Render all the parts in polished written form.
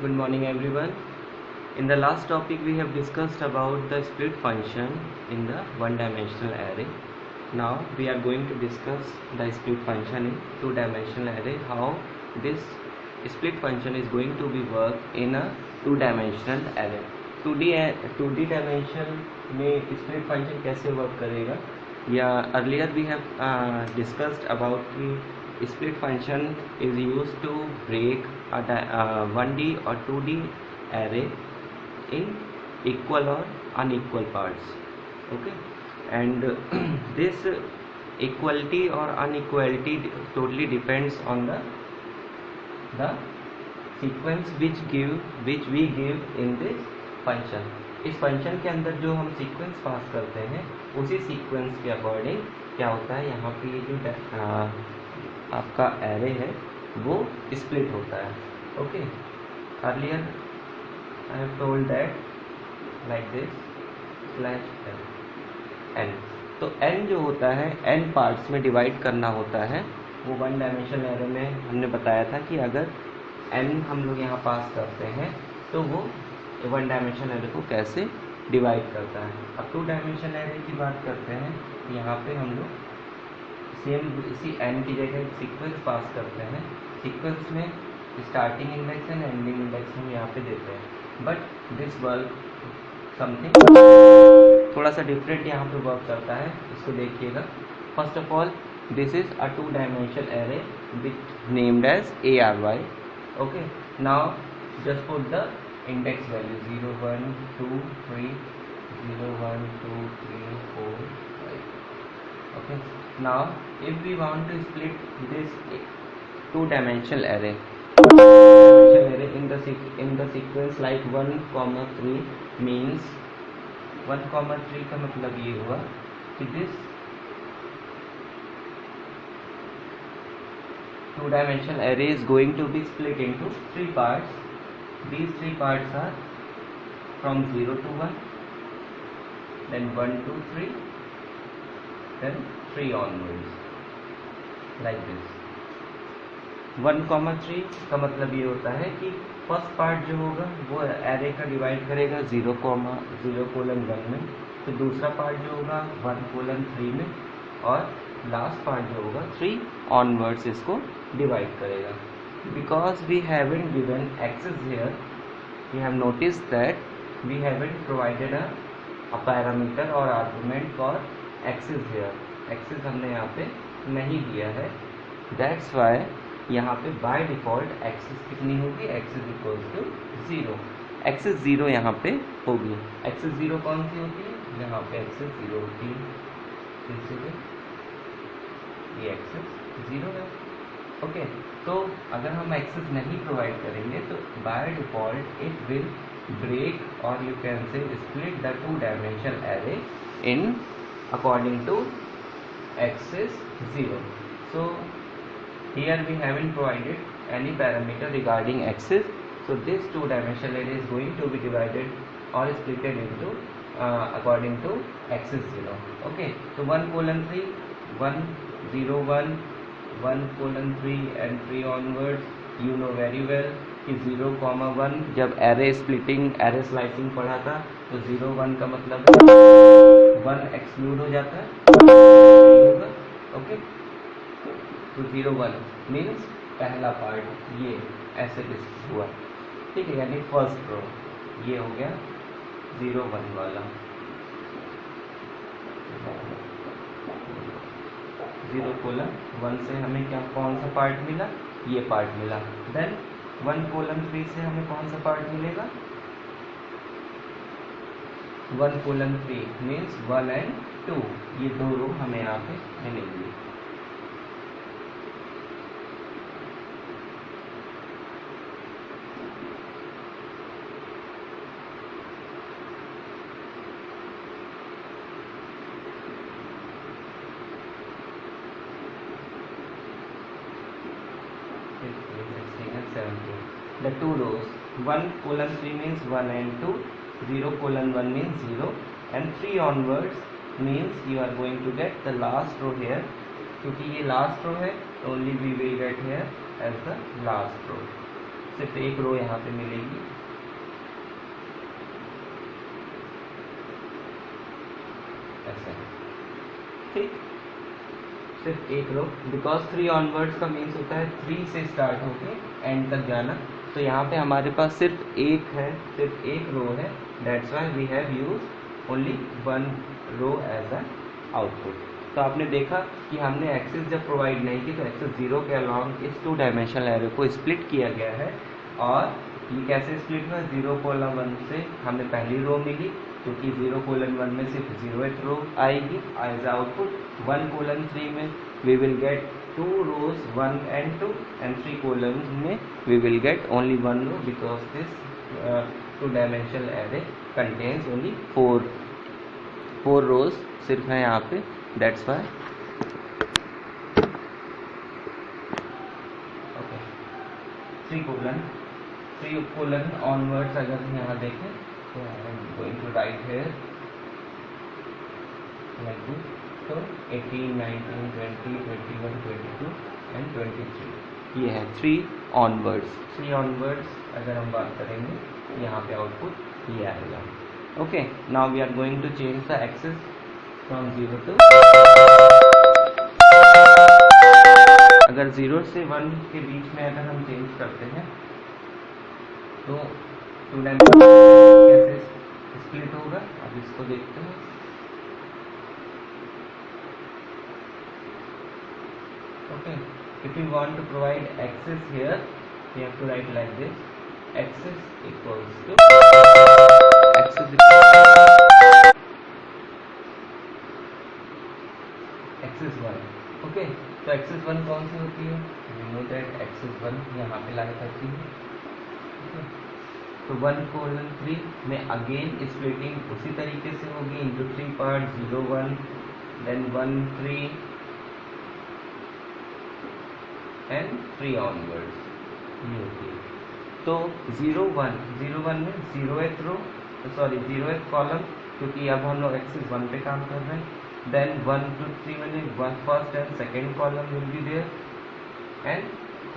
Good morning everyone. In the last topic we have discussed about the split function in the one-dimensional array. Now we are going to discuss the split function in two-dimensional array, how this split function is going to be work in a two-dimensional array. 2D dimension में split function कैसे work करेगा, या earlier we have discussed about the split function is used to break a 1D or 2D array in equal or unequal parts. Okay, and this equality or unequality totally depends on the sequence which we give in this function. इस function के अंदर जो हम sequence पास करते हैं उसी sequence के according क्या होता है, यहाँ पे ये जो आपका एरे है वो स्प्लिट होता है. Okay, earlier I have told that like this slash N. तो एन जो होता है एन पार्ट्स में डिवाइड करना होता है. वो वन डायमेंशनल एरे में हमने बताया था कि अगर एन हम लोग यहाँ पास करते हैं तो वो वन डायमेंशनल एरे को कैसे डिवाइड करता है. अब टू डायमेंशनल एरे की बात करते हैं. यहाँ पे हम लोग सेम इसी एन की जगह सीक्वेंस पास करते हैं. सीक्वेंस में starting index and ending index हम यहाँ पे देते हैं. बट दिस वर्क समथिंग थोड़ा सा डिफरेंट यहाँ पे वर्क करता है. इसको देखिएगा. First of all this is a two dimensional array which named as ARY. Okay, now just put the index value 0 1 2 3 0 1 2 3 4 5. Okay, now if we want to split this two dimensional array in the sequence like 1 comma 3 means 1 comma 3 का मतलब ये हुआ कि this two dimensional array is going to be split into three parts. These three parts are from 0 to 1, then 1 to 3, then 3 onwards, like this. 1 comma 3 का मतलब ये होता है कि फर्स्ट पार्ट जो होगा वो एरे का डिवाइड करेगा 0 कोलन 1 में. तो दूसरा पार्ट जो होगा 1 कोलन 3 में, और लास्ट पार्ट जो होगा 3 onwards इसको डिवाइड करेगा. Because we haven't given access here, we have noticed that we haven't provided a parameter or argument for access here. Access हमने यहाँ पे नहीं दिया है. That's why यहाँ पे by default access कितनी होगी, access equals to 0. access 0 यहाँ पे होगी. access 0 कौन सी होती है, यहाँ पे access 0 होती है. ये access 0 है. ओके, तो अगर हम एक्सेस नहीं प्रोवाइड करेंगे तो by default it will break और you can say split the two dimensional array in according to axis 0. So here we haven't provided any parameter regarding axis. So this two dimensional array is going to be divided और splitted into according to axis 0. Okay, तो 1 colon 3 1 0 1 1 colon 3 and 3 onwards. You know very well कि 0 comma 1 जब array slicing पढ़ा था तो 0 1 का मतलब 1 exclude हो जाता है. ओके, तो 0 1 मीन्स पहला पार्ट ये ऐसे डिस्क हुआ. ठीक है, यानी फर्स्ट रो ये हो गया 0 1 वाला. 0 कोलन 1 से हमें क्या कौन सा पार्ट मिला, ये पार्ट मिला. देन 1 कोलन 3 से हमें कौन सा पार्ट मिलेगा, 1 कोलन 3 मीन्स 1 एंड 2. ये दो रो हमें यहाँ पे मिलेंगी. The two rows 1 colon 3 means 1 and 2, 0 colon 1 means 0, and 3 onwards means you are going to get the last row here. क्योंकि ये last row है only we will get here as the last row. सिर्फ एक रो यहाँ पे मिलेगी, ऐसा, ठीक, सिर्फ एक रो, बिकॉज 3 ऑनवर्ड्स का मीन्स होता है 3 से स्टार्ट होके एंड तक जाना, तो यहाँ पे हमारे पास सिर्फ एक है, सिर्फ एक रो है, that's why we have use only 1 row as a output. तो आपने देखा कि हमने एक्सेस जब प्रोवाइड नहीं की तो एक्सेस 0 के अलॉन्ग इस 2 डायमेंशनल एरे को स्प्लिट किया गया है, और ये कैसे स्प्लिट हुआ, 0:1 से हमें पहली रो मिली, क्योंकि 0:1 में सिर्फ 0th रो आएगी एज आउटपुट, 1:3 में we will get 2 rows 1 and 2, and 3 columns में we will get only 1 row because this 2-dimensional array contains only 4 rows सिर्फ है यहाँ पे, that's why okay 3 colon onwards अगर यहाँ देखें तो I am going to write here like this, तो 18, 19, 20, 21, 22 and 23 ये है 3 onwards अगर हम बात करेंगे यहाँ पे आउटपुट ये आएगा। Okay, now we are going to change the axis from 0 to, अगर 0 से 1 के बीच में अगर हम चेंज करते हैं तो 2 डायमेंशन कैसे स्प्लिट होगा, अब इसको देखते हैं। Okay, if you want to provide access here, you have to write like this: access equals to access 1. Okay, तो access 1 कौन सी होती है, we know that access 1 यहाँ पे ला करती है। okay. तो 1:3 में अगेन स्प्लिटिंग उसी तरीके से होगी into 3 part, 0, 1, then 1, 3 and 3 onwards ये होती है। तो 0, 1 में 0th रो, सॉरी 0th कॉलम, क्योंकि अब हम लोग एक्सिस 1 पे काम कर रहे हैं, देन 1 to 3 में first and second column will be there, and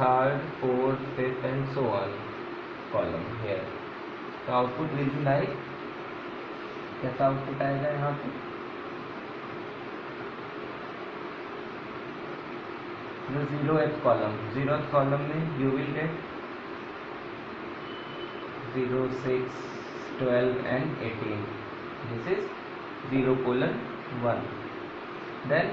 third, fourth, fifth and so on column here. तो आउटपुट विल बी लाइक, कैसा आउटपुट आएगा यहाँ पे, the 0th column में you will get 0, 6, 12 and 18, this is 0:1, then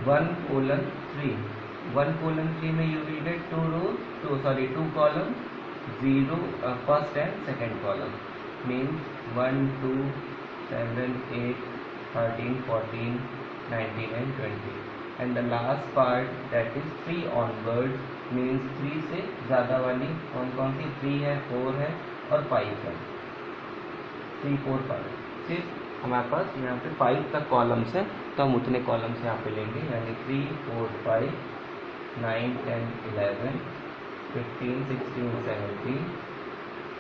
1:3 में you will get 2 columns, 0 first and second column, means 1, 2, 7, 8, 13, 14, 19 and 20, and the last part that is 3 onwards, means 3 से ज़्यादा वाली कौन सी, 3 है, 4 है और 5 है, 3, 4, 5, सिर्फ हमारे पास यहाँ पे 5 तक कॉलम्स है, तो हम उतने कॉलम्स यहाँ पे लेंगे, यानी 3, 4, 5, 9, 10, 11, 15, 16, 17,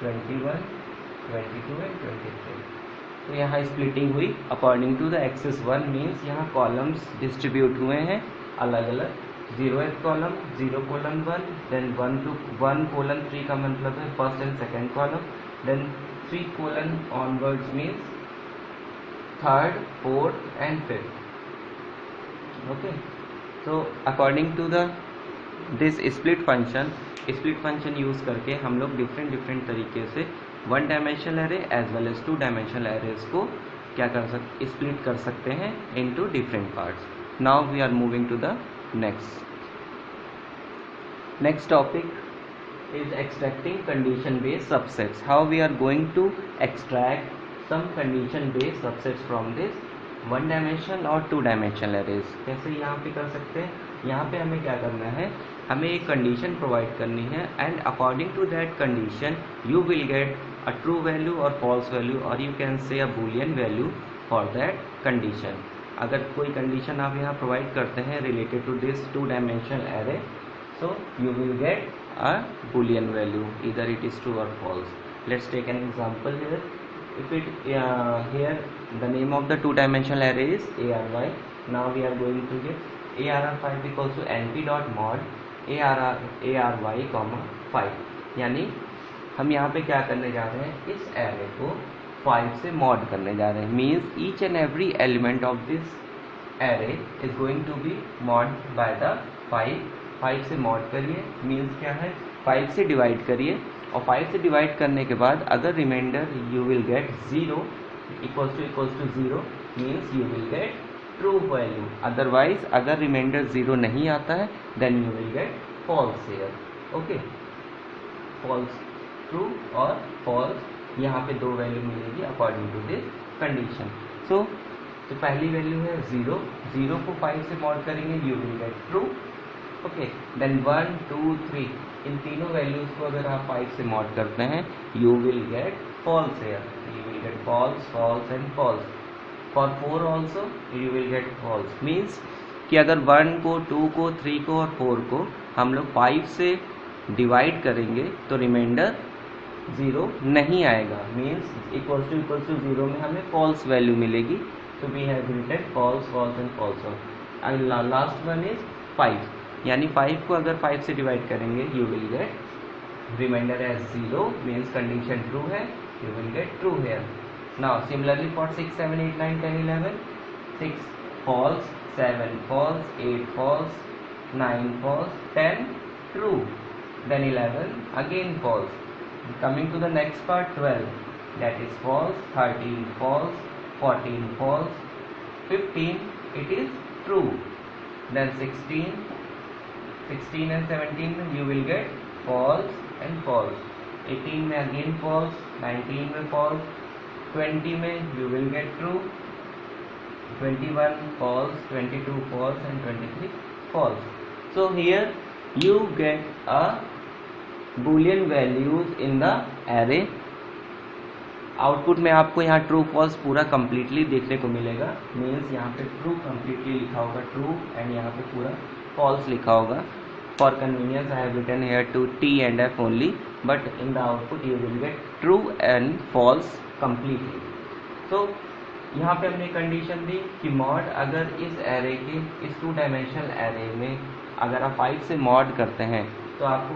21, 22 and 23। तो यहाँ स्प्लिटिंग हुई according to the axis 1, means यहाँ कॉलम्स डिस्ट्रीब्यूट हुए हैं अलग अलग, 0th कॉलम 0:1, देन 1:3 का मतलब है first and second column, then 3 onwards means third, fourth and fifth. Okay, तो according to the this split function use करके हम लोग डिफरेंट तरीके से 1 dimensional array as well as 2 dimensional arrays को क्या कर सकते, स्प्लिट कर सकते हैं into different parts. Now we are moving to the next topic is extracting condition based subsets. How we are going to extract some condition based subsets from this 1 dimensional और 2 dimensional arrays। कैसे यहाँ पे कर सकते हैं, यहाँ पे हमें क्या करना है, हमें एक कंडीशन प्रोवाइड करनी है, and according to that condition you will get a true value और फॉल्स वैल्यू, और you can say a boolean value for that condition. अगर कोई कंडीशन आप यहाँ प्रोवाइड करते हैं related to this 2 dimensional array, so you will get a boolean value, either it is true or false. Let's take an example here. If it here the name of the 2 dimensional array is ARY. Now we are going to get ARR5 equals to np.mod ARY, 5, यानी हम यहाँ पे क्या करने जा रहे हैं, इस एरे को 5 से मॉड करने जा रहे हैं। Means each and every element of this array is going to be mod by the 5 से मॉड करिए, मीन्स क्या है, 5 से डिवाइड करिए, और 5 से डिवाइड करने के बाद अगर reminder you will get 0 equals to 0, means you will get true value. Otherwise अगर रिमाइंडर 0 नहीं आता है then you will get false here. Okay, false, true और फॉल्स, यहाँ पे दो वैल्यू मिलेगी according to this condition. So तो पहली वैल्यू है 0, 0 को 5 से मॉड करेंगे, you will get true. Okay, then 1 2 3, इन तीनों वैल्यूज को अगर आप 5 से मॉड करते हैं you will get false here, you will get false, false and false. For 4 also you will get false. Means कि अगर 1 को, 2 को, 3 को और 4 को हम लोग 5 से डिवाइड करेंगे तो रिमाइंडर 0 नहीं आएगा, मीन्स इक्वल्स टू 0 में हमें फॉल्स वैल्यू मिलेगी। तो we have written false, false and false. And last one is 5, यानी 5 को अगर 5 से डिवाइड करेंगे you will get remainder as 0, means condition true है, you will get true here. Now similarly for 6 7 8 9 10 11, 6 false, 7 false, 8 false, 9 false, 10 true, then 11 again false. Coming to the next part, 12, that is false, 13 false, 14 false, 15 it is true, then 16 and 17 you will get false and false, 18 में again false, 19 में false, 20 में you will get true, 21 false, 22 false and 23 false. So here you get a boolean values in the array. Output में आपको यहाँ true false पूरा completely देखने को मिलेगा, मीन्स यहाँ पे ट्रू कम्प्लीटली लिखा होगा, ट्रू, एंड यहाँ पे पूरा फॉल्स लिखा होगा। For convenience I have written here two T and F only, but in the output you will get true and false completely. तो यहाँ पे हमने कंडीशन दी कि मॉड अगर इस एरे के, इस 2 डायमेंशनल एरे में अगर आप 5 से मॉड करते हैं तो आपको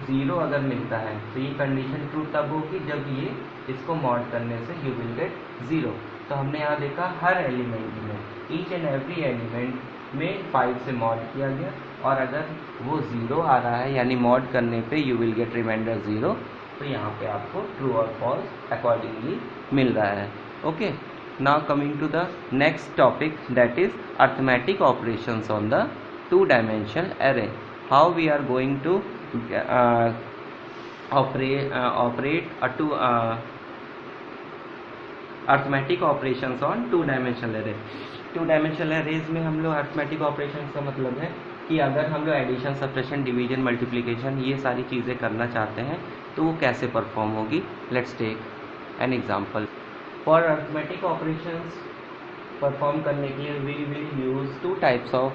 0 अगर मिलता है तो ये कंडीशन ट्रू तब होगी जब ये इसको मॉड करने से यू विल गेट 0। तो हमने यहाँ देखा हर एलिमेंट में, ईच एंड एवरी एलिमेंट में 5 से मॉड किया गया, और अगर वो 0 आ रहा है यानी मॉड करने पे यू विल गेट रिमाइंडर 0, तो यहाँ पे आपको ट्रू और फॉल्स अकॉर्डिंगली मिल रहा है। Okay, now coming to the next topic, that is arithmetic operations on the 2-dimensional array. How we are going to operate arithmetic operations on 2-dimensional array. 2-dimensional arrays में हम लोग arithmetic operations का मतलब है कि अगर हम लोग एडिशन, सब्ट्रैक्शन, डिवीजन, मल्टीप्लिकेशन ये सारी चीज़ें करना चाहते हैं तो वो कैसे परफॉर्म होगी। Let's take an example. For arithmetic operations perform करने के लिए we will use 2 types of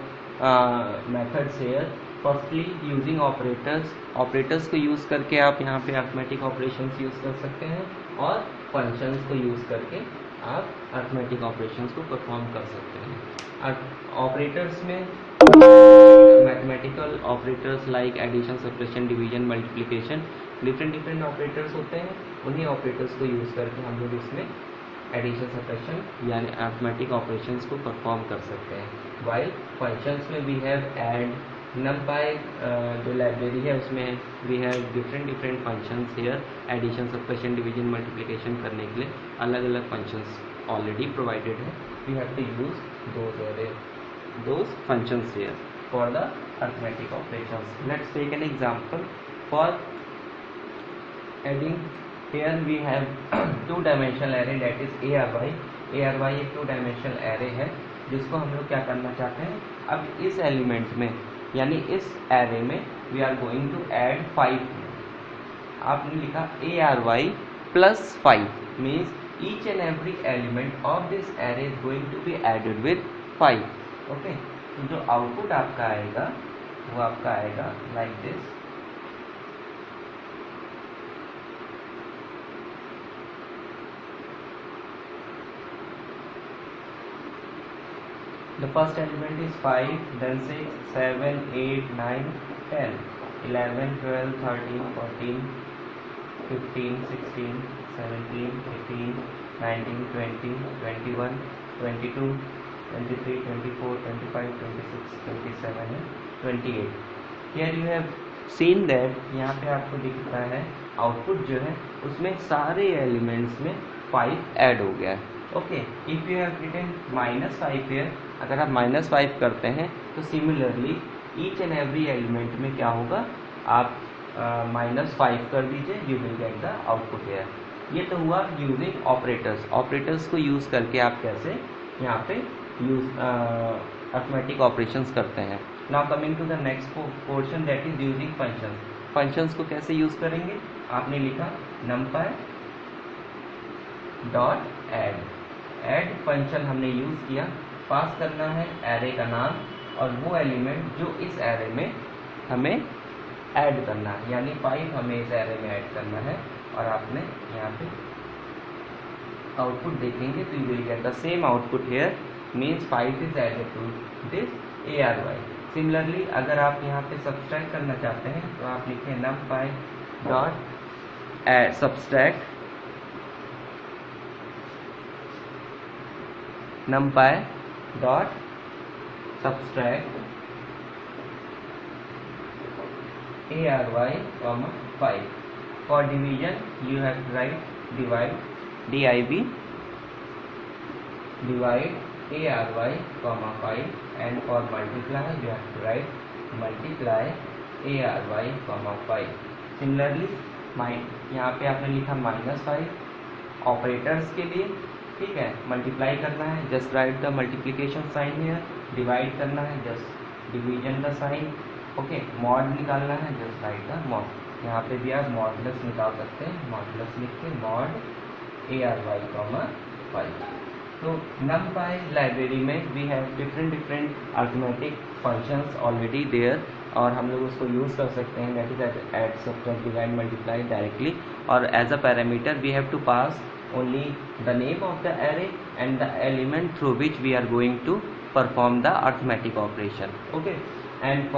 methods here. Firstly using operators, operators को यूज़ करके आप यहाँ पे अरिथमेटिक ऑपरेशंस यूज़ कर सकते हैं, और फंक्शंस को यूज़ करके आप अरिथमेटिक ऑपरेशंस को परफॉर्म कर सकते हैं। ऑपरेटर्स में mathematical operators like addition, subtraction, division, multiplication, different operators होते हैं। उन्हीं ऑपरेटर्स को यूज़ करके हम लोग इसमें एडिशन, सब्ट्रैक्शन यानी अरिथमेटिक ऑपरेशंस को परफॉर्म कर सकते हैं। वाइल फंक्शंस में वी हैव ऐड, numpy जो लाइब्रेरी है उसमें we have different functions here. Addition, subtraction, division, multiplication करने के लिए अलग अलग फंक्शंस ऑलरेडी प्रोवाइडेड है। We have to use those functions here for the arithmetic operations. Let's take an example for adding. Here we have 2-dimensional array, that is ARY. ARY एक 2-dimensional array है जिसको हम लोग क्या करना चाहते हैं। अब इस एलिमेंट में यानी इस एरे में we are going to add 5। आपने लिखा ARY plus 5 means each and every element of this array is going to be added with 5. Okay, तो जो आउटपुट आपका आएगा वो आपका आएगा like this. The first element is 5, then 6, 7, 8, 9, 10, 11, 12, 13, 14, 15, 16, 17, 18, 19, 20, 21, 22, 23, 24, 25, 26, 27 and 28. Here you have seen that यहाँ पे आपको दिखता है आउटपुट जो है उसमें सारे एलिमेंट्स में 5 ऐड हो गया है. Okay, if you have written -5 here, अगर आप -5 करते हैं तो similarly each and every element में क्या होगा, आप -5 कर दीजिए, you will get the output here. ये तो हुआ यूजिंग ऑपरेटर्स. ऑपरेटर्स को यूज़ करके आप कैसे यहाँ पे यूज अर्थमेटिक ऑपरेशंस करते हैं. Now coming to the next portion, that is using functions. Functions को कैसे यूज़ करेंगे, आपने लिखा numpy डॉट ऐड फंक्शन हमने यूज़ किया. पास करना है एरे का नाम और वो एलिमेंट जो इस एरे में हमें ऐड करना है, यानी 5 हमें इस एरे में ऐड करना है. और आपने यहाँ पे आउटपुट देखेंगे तो you will get the same output here, means 5 is added to this ARY. Similarly अगर आप यहाँ पे सब्सट्रैक्ट करना चाहते हैं तो आप लिखें numpy dot subtract, numpy dot subtract ARY, 5. For division you have to write divide, div divide ARY, 5, and for multiply you have to write multiply ARY, 5. Similarly यहाँ पे आपने लिखा -5 ऑपरेटर्स के लिए, ठीक है. मल्टीप्लाई करना है, just write the multiplication sign है. डिवाइड करना है, just division the sign. Okay, mod निकालना है, जस्ट राइट द मॉड. यहाँ पे भी आप मॉडुलस निकाल सकते हैं, मॉडुलस लिख के मॉड ARY, 5. तो numpy लाइब्रेरी में we have different arithmetic functions already there, और हम लोग उसको यूज़ कर सकते हैं. That is add, subtract, divide, multiply directly. और as a parameter we have to pass only the name of the array and the element through which we are going to perform the arithmetic operation. Okay, and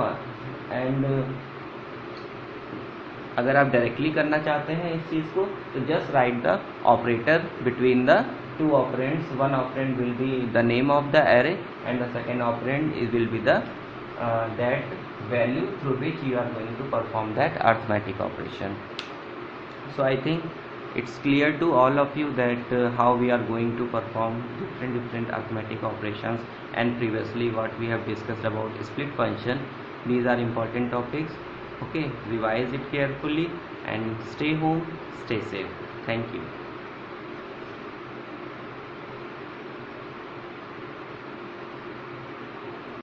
अगर आप directly करना चाहते हैं इस चीज़ को तो just write the operator between the two operands. One operand will be the name of the array and the second operand will be the that value through which you are going to perform that arithmetic operation. So I think it's clear to all of you that how we are going to perform different arithmetic operations, and previously what we have discussed about split function. These are important topics. Okay, revise it carefully and stay home, stay safe. Thank you.